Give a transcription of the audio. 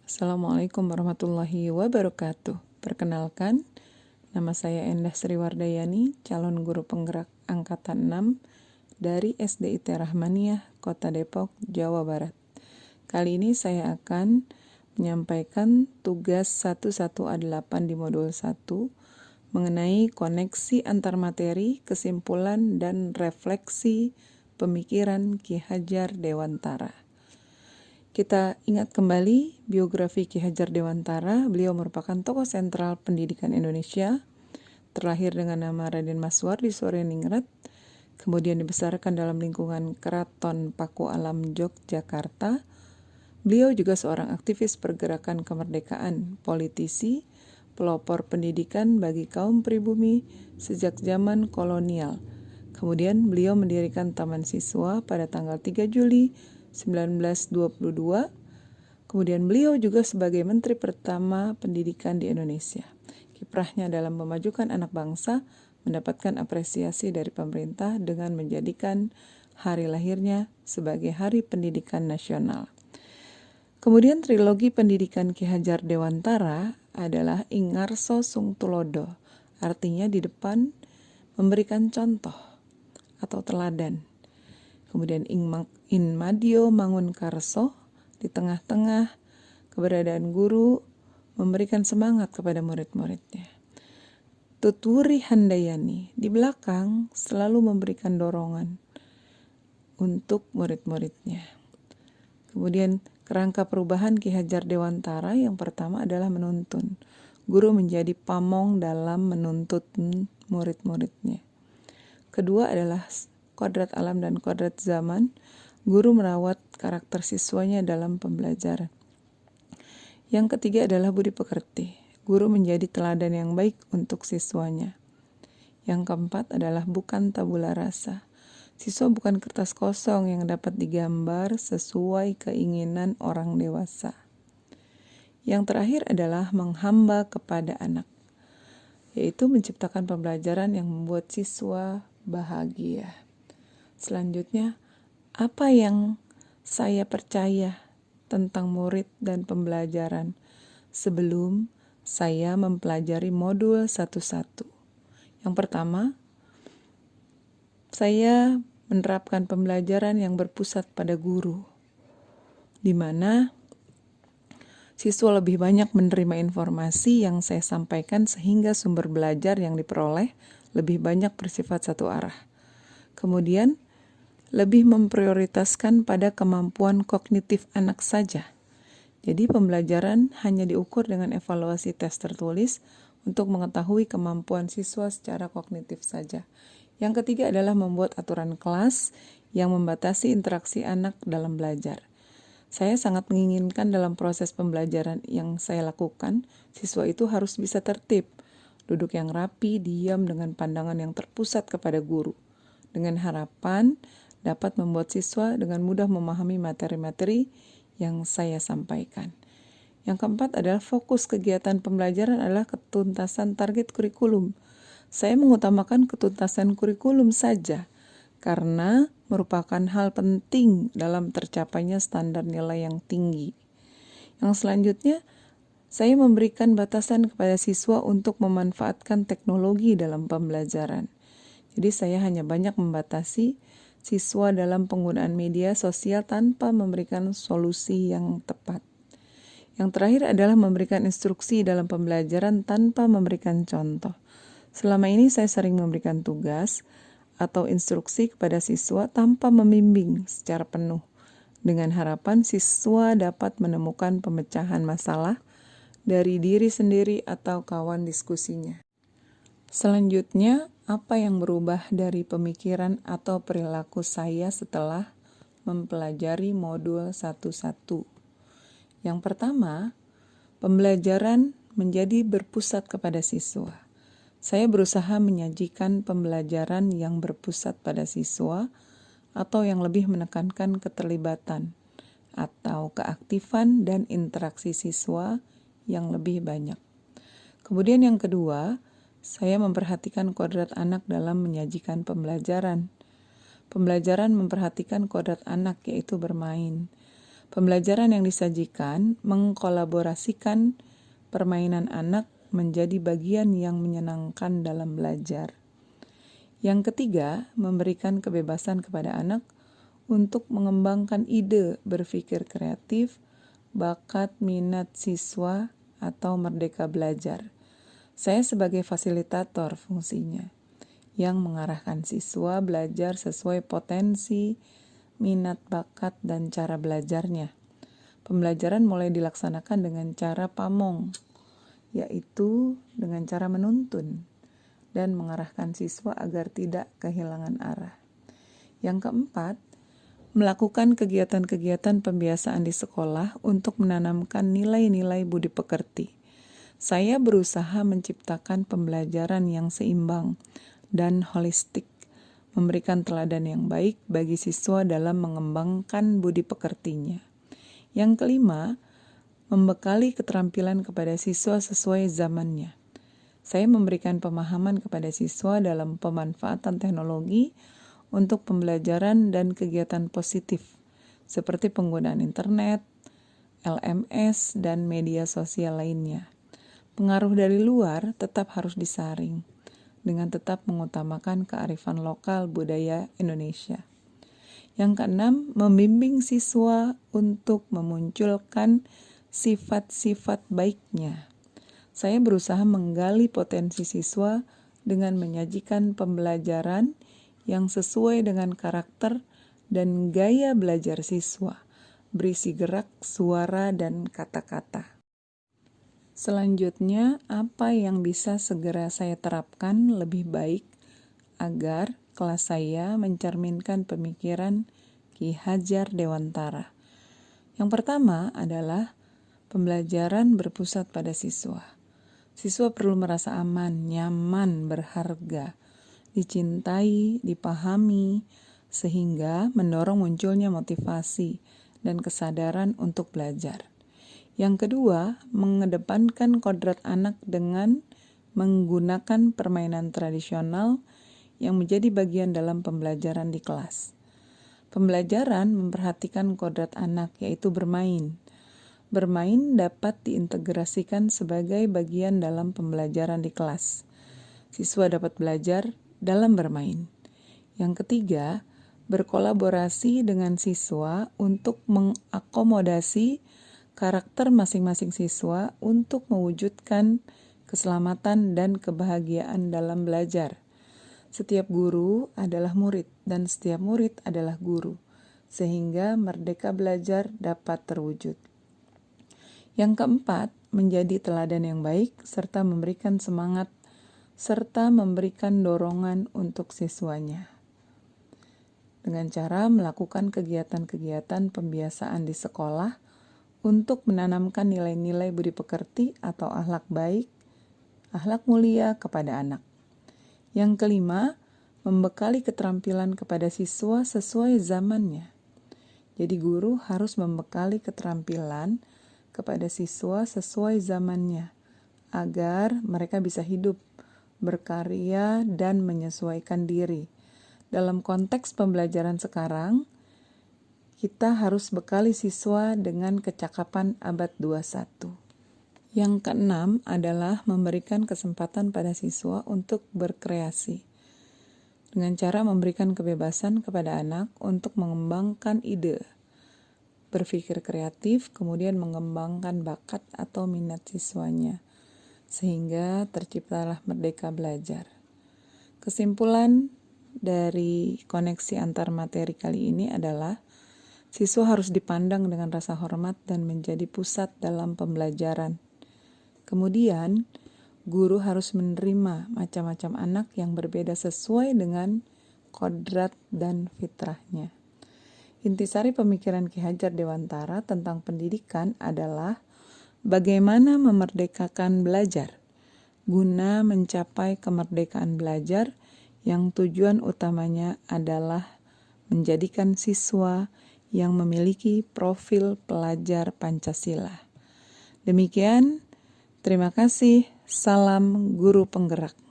Assalamualaikum warahmatullahi wabarakatuh. Perkenalkan, nama saya Endah Sriwardayani, calon guru penggerak Angkatan 6 dari SDIT Rahmaniyah, Kota Depok, Jawa Barat. Kali ini saya akan menyampaikan tugas 11A8 di modul 1 mengenai koneksi antar materi, kesimpulan, dan refleksi pemikiran Ki Hajar Dewantara. Kita ingat kembali biografi Ki Hajar Dewantara. Beliau merupakan tokoh sentral pendidikan Indonesia, terlahir dengan nama Raden Maswar di Soreningrat, kemudian dibesarkan dalam lingkungan Keraton Paku Alam Yogyakarta. Beliau juga seorang aktivis pergerakan kemerdekaan, politisi, pelopor pendidikan bagi kaum pribumi sejak zaman kolonial. Kemudian beliau mendirikan Taman Siswa pada tanggal 3 Juli 1922. Kemudian beliau juga sebagai Menteri Pertama Pendidikan di Indonesia. Kiprahnya dalam memajukan anak bangsa mendapatkan apresiasi dari pemerintah dengan menjadikan hari lahirnya sebagai Hari Pendidikan Nasional. Kemudian trilogi pendidikan Ki Hajar Dewantara adalah Ingarso Sung Tulodo, artinya di depan memberikan contoh atau teladan. Kemudian In Madio Mangun Karso, di tengah-tengah keberadaan guru memberikan semangat kepada murid-muridnya. Tuturi Handayani, di belakang selalu memberikan dorongan untuk murid-muridnya. Kemudian kerangka perubahan Ki Hajar Dewantara yang pertama adalah menuntun. Guru menjadi pamong dalam menuntut murid-muridnya. Kedua adalah kodrat alam dan kodrat zaman. Guru merawat karakter siswanya dalam pembelajaran. Yang ketiga adalah budi pekerti. Guru menjadi teladan yang baik untuk siswanya. Yang keempat adalah bukan tabula rasa. Siswa bukan kertas kosong yang dapat digambar sesuai keinginan orang dewasa. Yang terakhir adalah menghamba kepada anak, yaitu menciptakan pembelajaran yang membuat siswa bahagia. Selanjutnya, apa yang saya percaya tentang murid dan pembelajaran sebelum saya mempelajari modul 1-1. Yang pertama, saya menerapkan pembelajaran yang berpusat pada guru, di mana siswa lebih banyak menerima informasi yang saya sampaikan sehingga sumber belajar yang diperoleh lebih banyak bersifat satu arah. Kemudian, lebih memprioritaskan pada kemampuan kognitif anak saja. Jadi pembelajaran hanya diukur dengan evaluasi tes tertulis untuk mengetahui kemampuan siswa secara kognitif saja. Yang ketiga adalah membuat aturan kelas yang membatasi interaksi anak dalam belajar. Saya sangat menginginkan dalam proses pembelajaran yang saya lakukan, siswa itu harus bisa tertib, duduk yang rapi, diam dengan pandangan yang terpusat kepada guru, dengan harapan dapat membuat siswa dengan mudah memahami materi-materi yang saya sampaikan. Yang keempat adalah fokus kegiatan pembelajaran adalah ketuntasan target kurikulum. Saya mengutamakan ketuntasan kurikulum saja karena merupakan hal penting dalam tercapainya standar nilai yang tinggi. Yang selanjutnya, saya memberikan batasan kepada siswa untuk memanfaatkan teknologi dalam pembelajaran. Jadi saya hanya banyak membatasi siswa dalam penggunaan media sosial tanpa memberikan solusi yang tepat. Yang terakhir adalah memberikan instruksi dalam pembelajaran tanpa memberikan contoh. Selama ini saya sering memberikan tugas atau instruksi kepada siswa tanpa membimbing secara penuh, dengan harapan siswa dapat menemukan pemecahan masalah dari diri sendiri atau kawan diskusinya. Selanjutnya, apa yang berubah dari pemikiran atau perilaku saya setelah mempelajari modul 1-1? Yang pertama, pembelajaran menjadi berpusat kepada siswa. Saya berusaha menyajikan pembelajaran yang berpusat pada siswa atau yang lebih menekankan keterlibatan atau keaktifan dan interaksi siswa yang lebih banyak. Kemudian yang kedua, saya memperhatikan kodrat anak dalam menyajikan pembelajaran. Pembelajaran memperhatikan kodrat anak yaitu bermain. Pembelajaran yang disajikan mengkolaborasikan permainan anak menjadi bagian yang menyenangkan dalam belajar. Yang ketiga, memberikan kebebasan kepada anak untuk mengembangkan ide berpikir kreatif, bakat, minat siswa, atau merdeka belajar. Saya sebagai fasilitator fungsinya, yang mengarahkan siswa belajar sesuai potensi, minat, bakat, dan cara belajarnya. Pembelajaran mulai dilaksanakan dengan cara pamong, yaitu dengan cara menuntun dan mengarahkan siswa agar tidak kehilangan arah. Yang keempat, melakukan kegiatan-kegiatan pembiasaan di sekolah untuk menanamkan nilai-nilai budi pekerti. Saya berusaha menciptakan pembelajaran yang seimbang dan holistik, memberikan teladan yang baik bagi siswa dalam mengembangkan budi pekertinya. Yang kelima, membekali keterampilan kepada siswa sesuai zamannya. Saya memberikan pemahaman kepada siswa dalam pemanfaatan teknologi untuk pembelajaran dan kegiatan positif, seperti penggunaan internet, LMS, dan media sosial lainnya. Pengaruh dari luar tetap harus disaring, dengan tetap mengutamakan kearifan lokal budaya Indonesia. Yang keenam, membimbing siswa untuk memunculkan sifat-sifat baiknya. Saya berusaha menggali potensi siswa dengan menyajikan pembelajaran yang sesuai dengan karakter dan gaya belajar siswa, berisi gerak, suara, dan kata-kata. Selanjutnya, apa yang bisa segera saya terapkan lebih baik agar kelas saya mencerminkan pemikiran Ki Hajar Dewantara? Yang pertama adalah pembelajaran berpusat pada siswa. Siswa perlu merasa aman, nyaman, berharga, dicintai, dipahami, sehingga mendorong munculnya motivasi dan kesadaran untuk belajar. Yang kedua, mengedepankan kodrat anak dengan menggunakan permainan tradisional yang menjadi bagian dalam pembelajaran di kelas. Pembelajaran memperhatikan kodrat anak, yaitu bermain. Bermain dapat diintegrasikan sebagai bagian dalam pembelajaran di kelas. Siswa dapat belajar dalam bermain. Yang ketiga, berkolaborasi dengan siswa untuk mengakomodasi karakter masing-masing siswa untuk mewujudkan keselamatan dan kebahagiaan dalam belajar. Setiap guru adalah murid dan setiap murid adalah guru, sehingga merdeka belajar dapat terwujud. Yang keempat, menjadi teladan yang baik serta memberikan semangat serta memberikan dorongan untuk siswanya. Dengan cara melakukan kegiatan-kegiatan pembiasaan di sekolah untuk menanamkan nilai-nilai budi pekerti atau akhlak baik, akhlak mulia kepada anak. Yang kelima, membekali keterampilan kepada siswa sesuai zamannya. Jadi guru harus membekali keterampilan kepada siswa sesuai zamannya, agar mereka bisa hidup, berkarya, dan menyesuaikan diri. Dalam konteks pembelajaran sekarang, kita harus bekali siswa dengan kecakapan abad 21. Yang keenam adalah memberikan kesempatan pada siswa untuk berkreasi. Dengan cara memberikan kebebasan kepada anak untuk mengembangkan ide, berpikir kreatif, kemudian mengembangkan bakat atau minat siswanya, sehingga terciptalah merdeka belajar. Kesimpulan dari koneksi antar materi kali ini adalah siswa harus dipandang dengan rasa hormat dan menjadi pusat dalam pembelajaran. Kemudian, guru harus menerima macam-macam anak yang berbeda sesuai dengan kodrat dan fitrahnya. Intisari pemikiran Ki Hajar Dewantara tentang pendidikan adalah bagaimana memerdekakan belajar guna mencapai kemerdekaan belajar yang tujuan utamanya adalah menjadikan siswa yang memiliki profil pelajar Pancasila. Demikian, terima kasih. Salam Guru Penggerak.